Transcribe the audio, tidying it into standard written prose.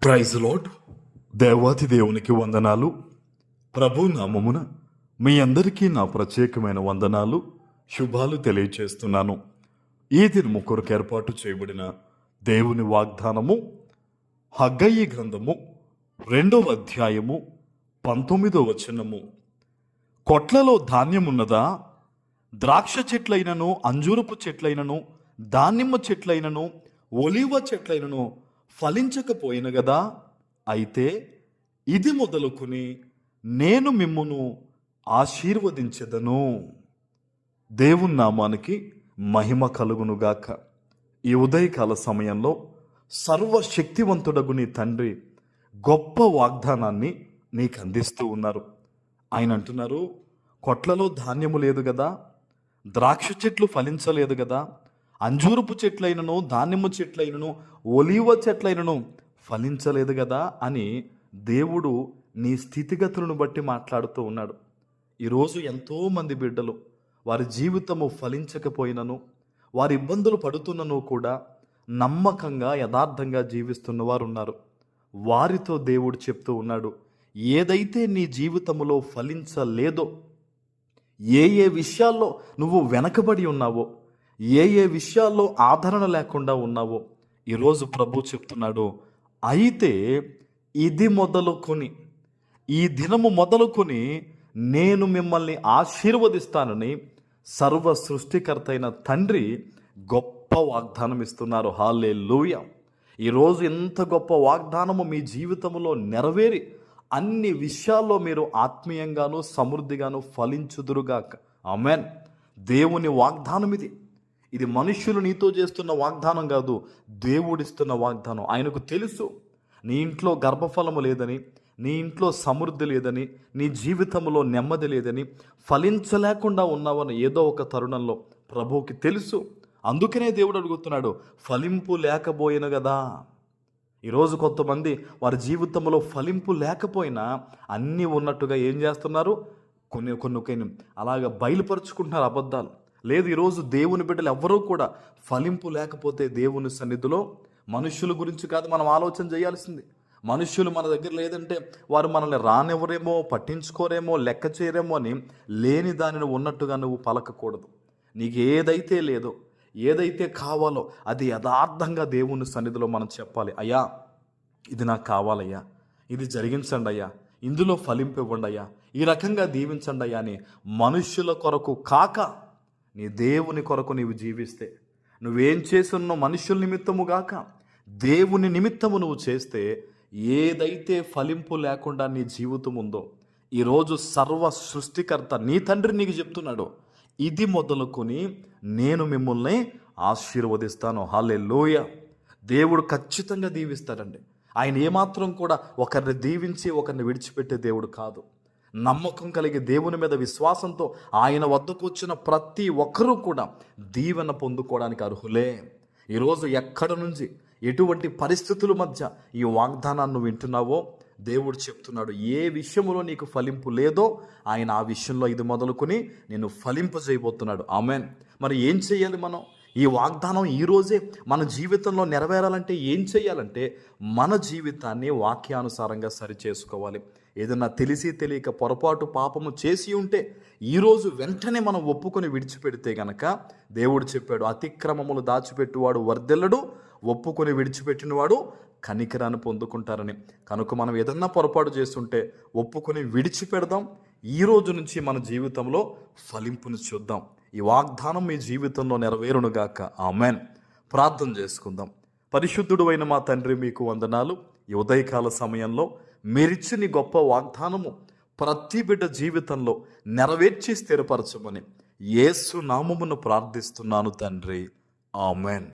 Praise lord. దేవాతి దేవునికి వందనాలు. ప్రభు నామమున మీ అందరికీ నా ప్రత్యేకమైన వందనాలు, శుభాలు తెలియచేస్తున్నాను. ఈ దినము కొరకు ఏర్పాటు చేయబడిన దేవుని వాగ్దానము హగ్గయి గ్రంథము 2వ అధ్యాయము 19వ వచనము. కొట్లలో ధాన్యమున్నదా? ద్రాక్ష చెట్లైనను, అంజూరపు చెట్లైనను, దానిమ్మ చెట్లైనను, ఒలీవ చెట్లైనను ఫలించకపోయిన గదా? అయితే ఇది మొదలుకొని నేను మిమ్మును ఆశీర్వదించెదను. దేవుని నామానికి మహిమ కలుగునుగాక. ఈ ఉదయకాల సమయంలో సర్వశక్తివంతుడగు నీ తండ్రి గొప్ప వాగ్దానాన్ని నీకు అందిస్తూ ఉన్నారు. ఆయన అంటున్నారు, కొట్లలో ధాన్యము లేదు కదా, ద్రాక్ష చెట్లు ఫలించలేదు కదా, అంజూరపు చెట్లైనను, దానిమ్మ చెట్లైనను, ఒలీవ చెట్లైనను ఫలించలేదు కదా అని దేవుడు నీ స్థితిగతులను బట్టి మాట్లాడుతూ ఉన్నాడు. ఈరోజు ఎంతోమంది బిడ్డలు వారి జీవితము ఫలించకపోయినను, వారి ఇబ్బందులు పడుతున్నను కూడా నమ్మకంగా యథార్థంగా జీవిస్తున్న వారు ఉన్నారు. వారితో దేవుడు చెప్తూ ఉన్నాడు, ఏదైతే నీ జీవితంలో ఫలించలేదో, ఏ విషయాల్లో నువ్వు వెనకబడి ఉన్నావో, ఏ విషయాల్లో ఆదరణ లేకుండా ఉన్నావో ఈరోజు ప్రభు చెప్తున్నాడు, అయితే ఇది మొదలుకొని, ఈ దినము మొదలుకొని నేను మిమ్మల్ని ఆశీర్వదిస్తానని సర్వ సృష్టికర్త అయిన తండ్రి గొప్ప వాగ్దానం ఇస్తున్నారు. హల్లెలూయా. ఈరోజు ఎంత గొప్ప వాగ్దానము మీ జీవితంలో నెరవేరి అన్ని విషయాల్లో మీరు ఆత్మీయంగాను సమృద్ధిగాను ఫలించుదురుగాక. ఆమేన్. దేవుని వాగ్దానం ఇది మనుష్యులు నీతో చేస్తున్న వాగ్దానం కాదు, దేవుడిస్తున్న వాగ్దానం. ఆయనకు తెలుసు నీ ఇంట్లో గర్భఫలము లేదని, నీ ఇంట్లో సమృద్ధి లేదని, నీ జీవితంలో నెమ్మది లేదని, ఫలించలేకుండా ఉన్నావని ఏదో ఒక తరుణంలో ప్రభువుకి తెలుసు. అందుకనే దేవుడు అడుగుతున్నాడు, ఫలింపు లేకపోయిన కదా. ఈరోజు కొంతమంది వారి జీవితంలో ఫలింపు లేకపోయినా అన్నీ ఉన్నట్టుగా ఏం చేస్తున్నారు, కొన్ని అలాగ బయలుపరుచుకుంటున్నారు అబద్ధాలు. లేదు, ఈరోజు దేవుని బిడ్డలు ఎవ్వరూ కూడా ఫలింపు లేకపోతే దేవుని సన్నిధిలో మనుష్యుల గురించి కాదు మనం ఆలోచన చేయాల్సింది. మనుష్యులు మన దగ్గర లేదంటే వారు మనల్ని రానివ్వరేమో, పట్టించుకోరేమో, లెక్క చేయరేమో అని లేని దానిని ఉన్నట్టుగా నువ్వు పలకకూడదు. నీకు ఏదైతే లేదో, ఏదైతే కావాలో అది యథార్థంగా దేవుని సన్నిధిలో మనం చెప్పాలి. అయ్యా, ఇది నాకు కావాలయ్యా, ఇది జరిగించండి అయ్యా, ఇందులో ఫలింపు ఇవ్వండి అయ్యా, ఈ రకంగా దీవించండి అయ్యా అని మనుష్యుల కొరకు కాక నీ దేవుని కొరకు నీవు జీవిస్తే, నువ్వేం చేస్తున్నో మనుష్యుల నిమిత్తము గాక దేవుని నిమిత్తము నువ్వు చేస్తే, ఏదైతే ఫలింపు లేకుండా నీ జీవితం ఉందో, ఈరోజు సర్వ సృష్టికర్త నీ తండ్రి నీకు చెప్తున్నాడు, ఇది మొదలుకొని నేను మిమ్మల్ని ఆశీర్వదిస్తాను. హల్లెలూయా. దేవుడు ఖచ్చితంగా దీవిస్తాడండి. ఆయన ఏమాత్రం కూడా ఒకరిని దీవించి ఒకరిని విడిచిపెట్టే దేవుడు కాదు. నమ్మకం కలిగి దేవుని మీద విశ్వాసంతో ఆయన వద్దకు వచ్చిన ప్రతి ఒక్కరూ కూడా దీవెన పొందుకోవడానికి అర్హులే. ఈరోజు ఎక్కడ నుంచి ఎటువంటి పరిస్థితుల మధ్య ఈ వాగ్దానాన్ని వింటున్నావో దేవుడు చెప్తున్నాడు, ఏ విషయంలో నీకు ఫలింపు లేదో ఆయన ఆ విషయంలో ఇది మొదలుకొని నేను ఫలింపజేయబోతున్నాడు. ఆమేన్. మరి ఏం చేయాలి మనం? ఈ వాగ్దానం ఈరోజే మన జీవితంలో నెరవేరాలంటే ఏం చేయాలంటే మన జీవితాన్ని వాక్యానుసారంగా సరిచేసుకోవాలి. ఏదన్నా తెలిసి తెలియక పొరపాటు పాపము చేసి ఉంటే ఈరోజు వెంటనే మనం ఒప్పుకొని విడిచిపెడితే గనక దేవుడు చెప్పాడు, అతిక్రమములు దాచిపెట్టువాడు వర్ధిల్లడు, ఒప్పుకొని విడిచిపెట్టినవాడు కనికరాన్ని పొందుకుంటారని. కనుక మనం ఏదన్నా పొరపాటు చేస్తుంటే ఒప్పుకొని విడిచిపెడదాం. ఈ రోజు నుంచి మన జీవితంలో ఫలింపును చూద్దాం. ఈ వాగ్దానం మీ జీవితంలో నెరవేరునుగాక. ఆమేన్. ప్రార్థన చేసుకుందాం. పరిశుద్ధుడు అయిన మా తండ్రి, మీకు వందనాలు. ఈ ఉదయకాల సమయంలో మీరిచ్చిన గొప్ప వాగ్దానము ప్రతి బిడ్డ జీవితంలో నెరవేర్చి స్థిరపరచమని యేసు నామమును ప్రార్థిస్తున్నాను తండ్రి. ఆమేన్.